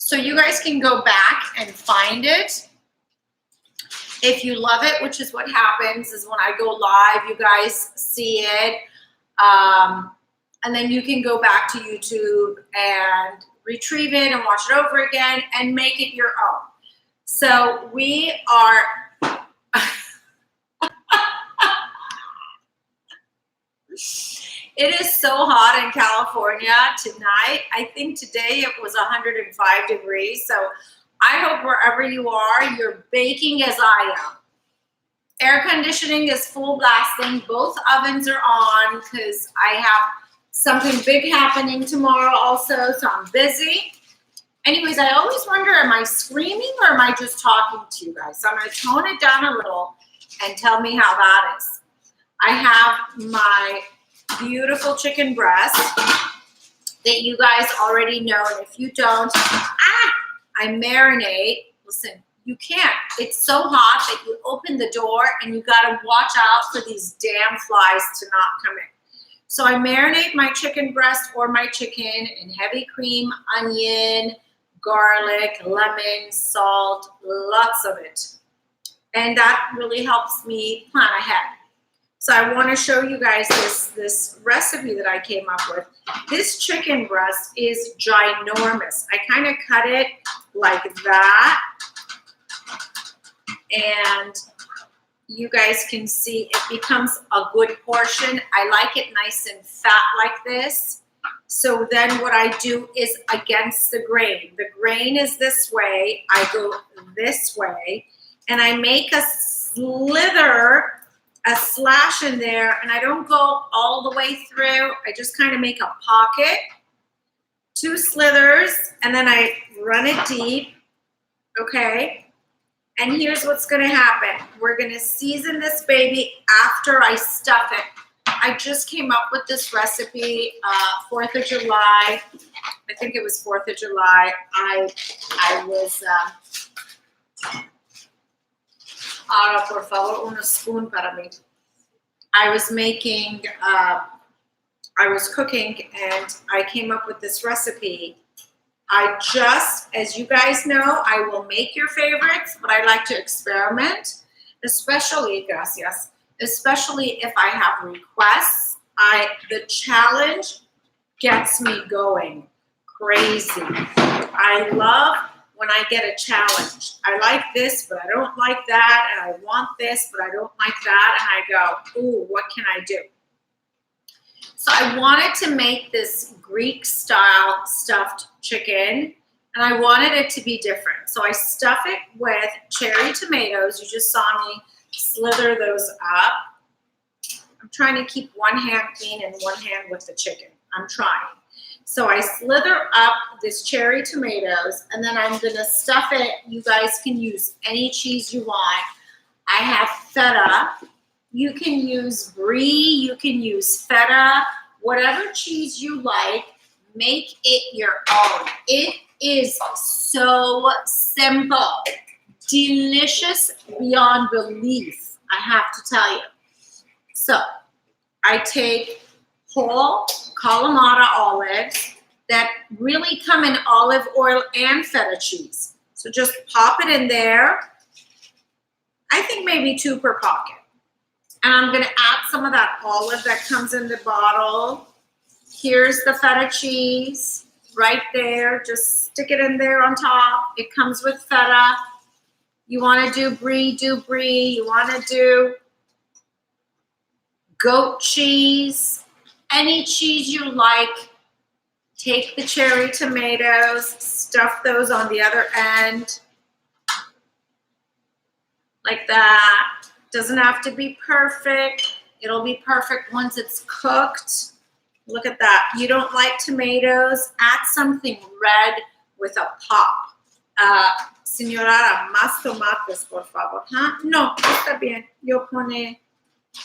So you guys can go back and find it. If you love it, which is what happens, is when I go live, you guys see it. And then you can go back to YouTube and retrieve it and watch it over again and make it your own. So we are... It is so hot in California tonight. I think today it was 105 degrees. So I hope wherever you are, you're baking as I am. Air conditioning is full blasting. Both ovens are on because I have something big happening tomorrow also. So I'm busy. Anyways, I always wonder, am I screaming or am I just talking to you guys? So I'm going to tone it down a little and tell me how that is. I have my beautiful chicken breast that you guys already know, and if you don't, I marinate. Listen, you can't. It's so hot that you open the door and you got to watch out for these damn flies to not come in. So I marinate my chicken breast or my chicken in heavy cream, onion, garlic, lemon, salt, lots of it. And that really helps me plan ahead. So I want to show you guys this recipe that I came up with. This chicken breast is ginormous. I kind of cut it like that. And you guys can see it becomes a good portion. I like it nice and fat like this. So then what I do is against the grain. The grain is this way. I go this way. And I make a slither, a slash in there, and I don't go all the way through. I just kind of make a pocket, 2 slithers, and then I run it deep, okay? And here's what's gonna happen. We're gonna season this baby after I stuff it. I just came up with this recipe, 4th of July. I think it was 4th of July. I was, ahora, por favor, una spoon para mí. I was making, I was cooking, and I came up with this recipe. I just, as you guys know, I will make your favorites, but I like to experiment, especially, gracias, especially if I have requests. The challenge gets me going crazy. I love when I get a challenge. I like this, but I don't like that, and I want this, but I don't like that, and I go, ooh, what can I do? So I wanted to make this Greek-style stuffed chicken, and I wanted it to be different. So I stuff it with cherry tomatoes. You just saw me slither those up. I'm trying to keep one hand clean and one hand with the chicken. I'm trying. So I slither up this cherry tomatoes, and then I'm gonna stuff it. You guys can use any cheese you want. I have feta. You can use brie, you can use feta, whatever cheese you like, make it your own. It is so simple, delicious beyond belief, I have to tell you. So I take whole Kalamata olives that really come in olive oil and feta cheese. So just pop it in there. I think maybe 2 per pocket. And I'm gonna add some of that olive that comes in the bottle. Here's the feta cheese right there. Just stick it in there on top. It comes with feta. You wanna do brie, do brie. You wanna do goat cheese, any cheese you like. Take the cherry tomatoes, stuff those on the other end, like that. Doesn't have to be perfect. It'll be perfect once it's cooked. Look at that. You don't like tomatoes? Add something red with a pop. Señora, más tomates, por favor. Huh? No, está bien. Yo pone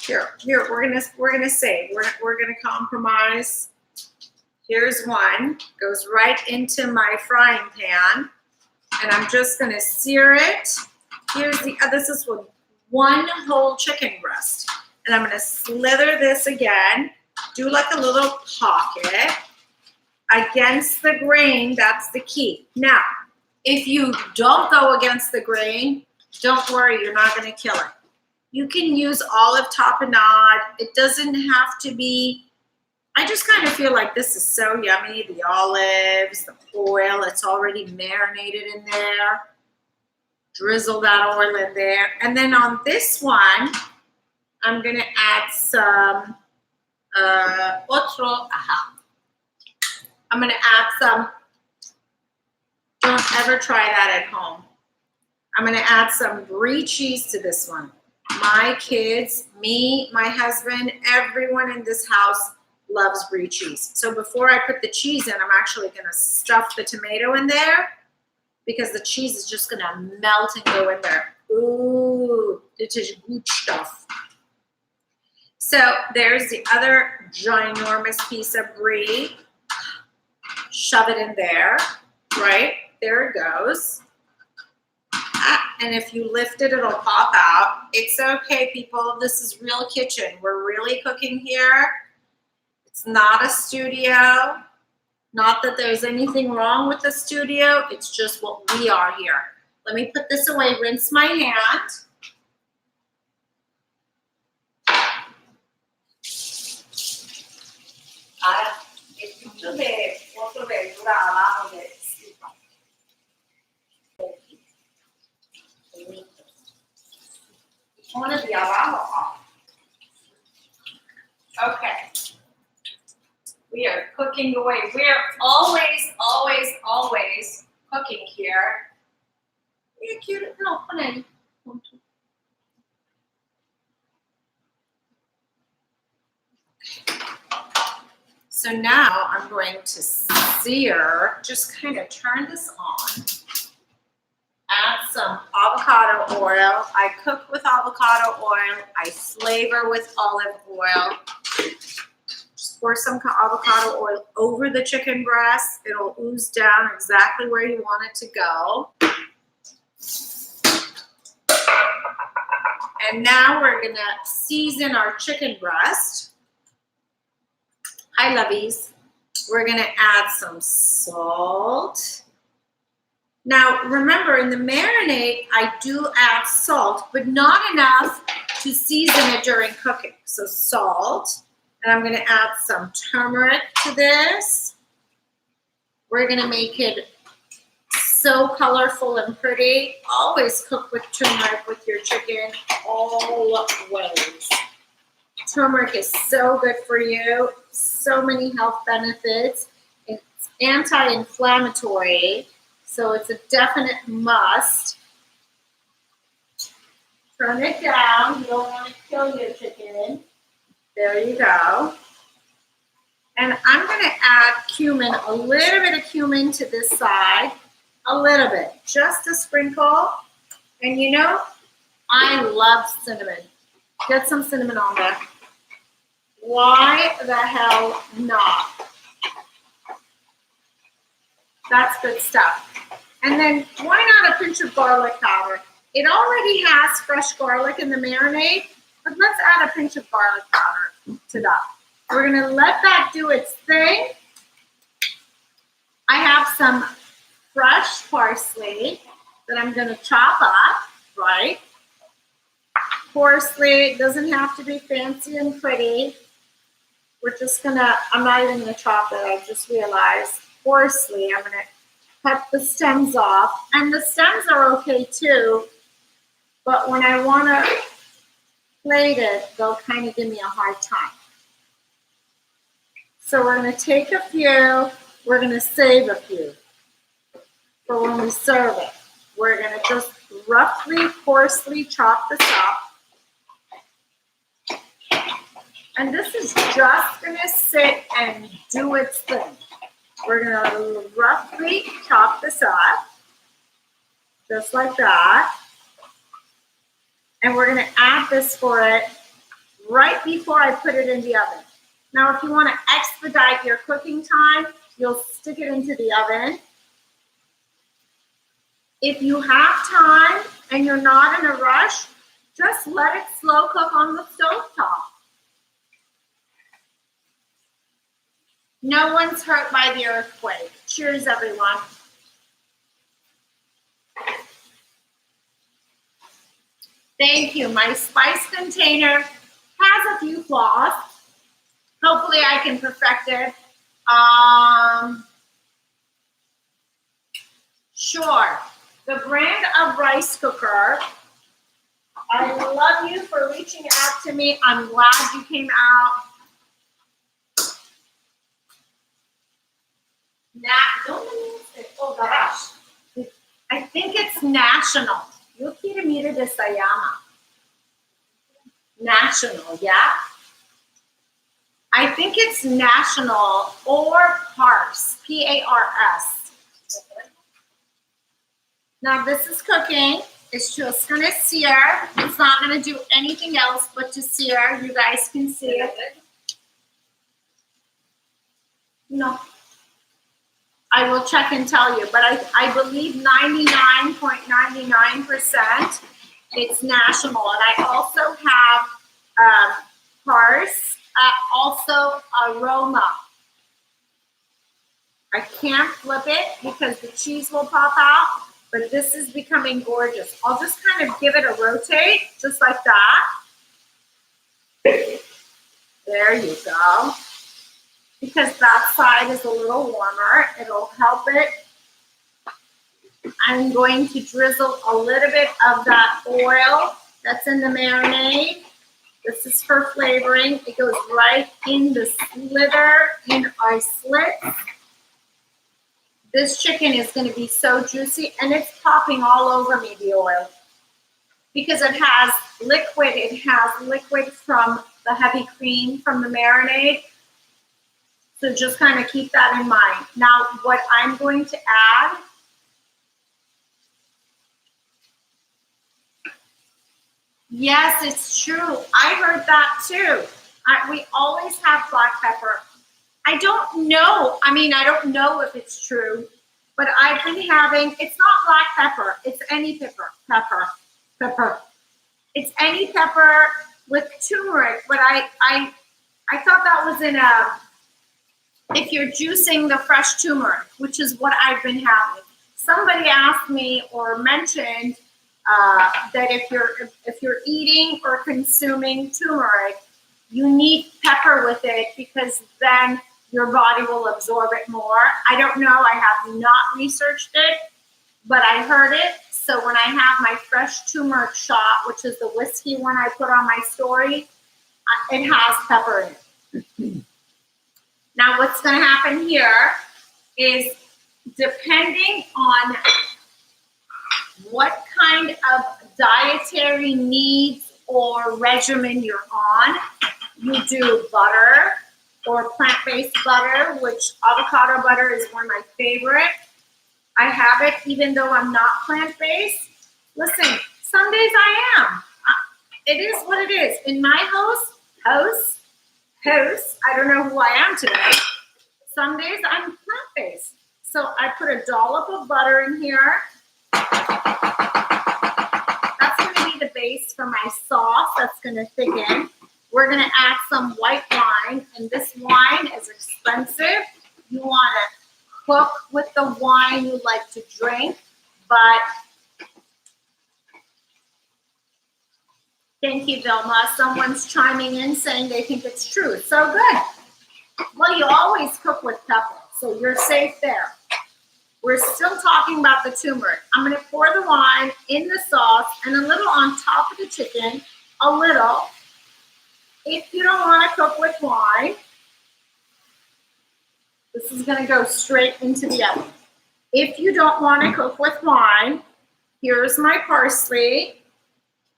here. We're gonna save. We're gonna compromise. Here's one. Goes right into my frying pan, and I'm just gonna sear it. Here's the. This is with 1 whole chicken breast, and I'm gonna slither this again. Do like a little pocket against the grain. That's the key. Now, If you don't go against the grain, don't worry, you're not going to kill it. You can use olive tapenade. It doesn't have to be. I just kind of feel like this is so yummy. The olives, the oil, it's already marinated in there. Drizzle that oil in there. And then on this one, I'm going to add some I'm going to add some, don't ever try that at home. I'm going to add some brie cheese to this one. My kids, me, my husband, everyone in this house loves brie cheese. So before I put the cheese in, I'm actually going to stuff the tomato in there because the cheese is just going to melt and go in there. Ooh, it is good stuff. So there's the other ginormous piece of brie. Shove it in there, right? There it goes. And if you lift it, it'll pop out. It's okay, people. This is real kitchen. We're really cooking here. It's not a studio. Not that there's anything wrong with the studio. It's just what we are here. Let me put this away, rinse my hand. Okay. We are cooking away. We're always, always, always cooking here. No, so now I'm going to sear, just kind of turn this on. Add some avocado oil. I cook with avocado oil. I flavor with olive oil. Just pour some avocado oil over the chicken breast. It'll ooze down exactly where you want it to go. And now we're gonna season our chicken breast. Hi, lovies. We're gonna add some salt. Now, remember, in the marinade, I do add salt, but not enough to season it during cooking. So salt, and I'm gonna add some turmeric to this. We're gonna make it so colorful and pretty. Always cook with turmeric with your chicken, always. Turmeric is so good for you. So many health benefits. It's anti-inflammatory, so it's a definite must. Turn it down. You don't want to kill your chicken. There you go. And I'm going to add cumin, a little bit of cumin to this side. A little bit, just a sprinkle. And you know, I love cinnamon. Get some cinnamon on there. Why the hell not? That's good stuff. And then why not a pinch of garlic powder? It already has fresh garlic in the marinade, but let's add a pinch of garlic powder to that. We're gonna let that do its thing. I have some fresh parsley that I'm gonna chop up, right? Parsley doesn't have to be fancy and pretty. We're just gonna, I'm not even gonna chop it, I just realized. Parsley, I'm gonna cut the stems off. And the stems are okay too, but when I wanna plate it, they'll kind of give me a hard time. So we're gonna take a few, we're gonna save a few for when we serve it. We're gonna just roughly, coarsely chop this up. And this is just gonna sit and do its thing. We're gonna roughly chop this up, just like that. And we're gonna add this for it right before I put it in the oven. Now, if you wanna expedite your cooking time, you'll stick it into the oven. If you have time and you're not in a rush, just let it slow cook on the stovetop. No one's hurt by the earthquake. Cheers, everyone. Thank you. My spice container has a few flaws. Hopefully I can perfect it. Sure. The brand of rice cooker. I love you for reaching out to me. I'm glad you came out. Oh gosh. I think it's national. Yo quiero mire de Sayama. National, yeah? I think it's national or Pars, P-A-R-S. Now this is cooking. It's just gonna sear. It's not gonna do anything else but to sear. You guys can see it. No. I will check and tell you, but I believe 99.99% it's national. And I also have Pars, also aroma. I can't flip it because the cheese will pop out, but this is becoming gorgeous. I'll just kind of give it a rotate, just like that. There you go. Because that side is a little warmer, it'll help it. I'm going to drizzle a little bit of that oil that's in the marinade. This is for flavoring. It goes right in the slither in our slit. This chicken is going to be so juicy, and it's popping all over me, the oil. Because it has liquid from the heavy cream from the marinade. So just kind of keep that in mind. Now, what I'm going to add, yes, it's true. I heard that too. We always have black pepper. I don't know. I mean, I don't know if it's true, but I've been having, it's not black pepper. It's any pepper. It's any pepper with turmeric, but I thought that was in if you're juicing the fresh turmeric, which is what I've been having. Somebody asked me or mentioned that if you're eating or consuming turmeric, you need pepper with it because then your body will absorb it more. I don't know. I have not researched it, but I heard it. So when I have my fresh turmeric shot, which is the whiskey one I put on my story, it has pepper in it. Now, what's going to happen here is depending on what kind of dietary needs or regimen you're on, you do butter or plant-based butter, which avocado butter is one of my favorite. I have it even though I'm not plant-based. Listen, some days I am. It is what it is. In my house, I don't know who I am today. Some days I'm plant-based. So I put a dollop of butter in here. That's going to be the base for my sauce. That's going to thicken. We're going to add some white wine. And this wine is expensive. You want to cook with the wine you like to drink. But thank you, Vilma. Someone's chiming in saying they think it's true. It's so good. Well, you always cook with pepper, so you're safe there. We're still talking about the turmeric. I'm going to pour the wine in the sauce and a little on top of the chicken, a little. If you don't want to cook with wine, this is going to go straight into the oven. If you don't want to cook with wine, here's my parsley.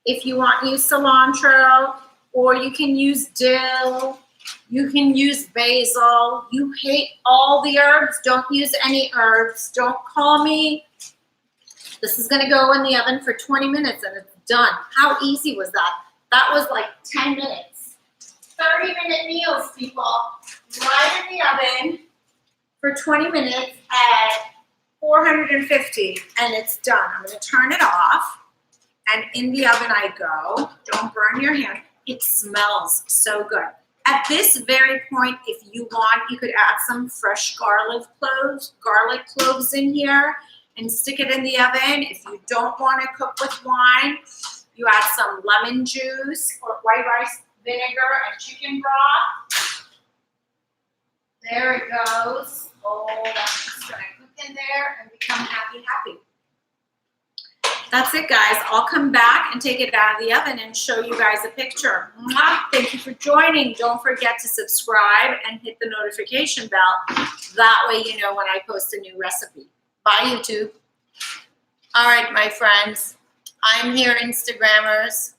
If you want to use cilantro, or you can use dill, you can use basil. You hate all the herbs, don't use any herbs. Don't call me. This is going to go in the oven for 20 minutes and it's done. How easy was that? That was like 10 minutes. 30-minute meals, people. Right in the oven for 20 minutes at 450 and it's done. I'm going to turn it off. And in the oven I go. Don't burn your hand. It smells so good. At this very point, if you want, you could add some fresh garlic cloves in here and stick it in the oven. If you don't want to cook with wine, You add some lemon juice or white rice vinegar and chicken broth. There it goes. Oh, that's just gonna cook in there and become happy. That's it, guys. I'll come back and take it out of the oven and show you guys a picture. Thank you for joining. Don't forget to subscribe and hit the notification bell. That way you know when I post a new recipe. Bye, YouTube. All right, my friends. I'm here, Instagrammers.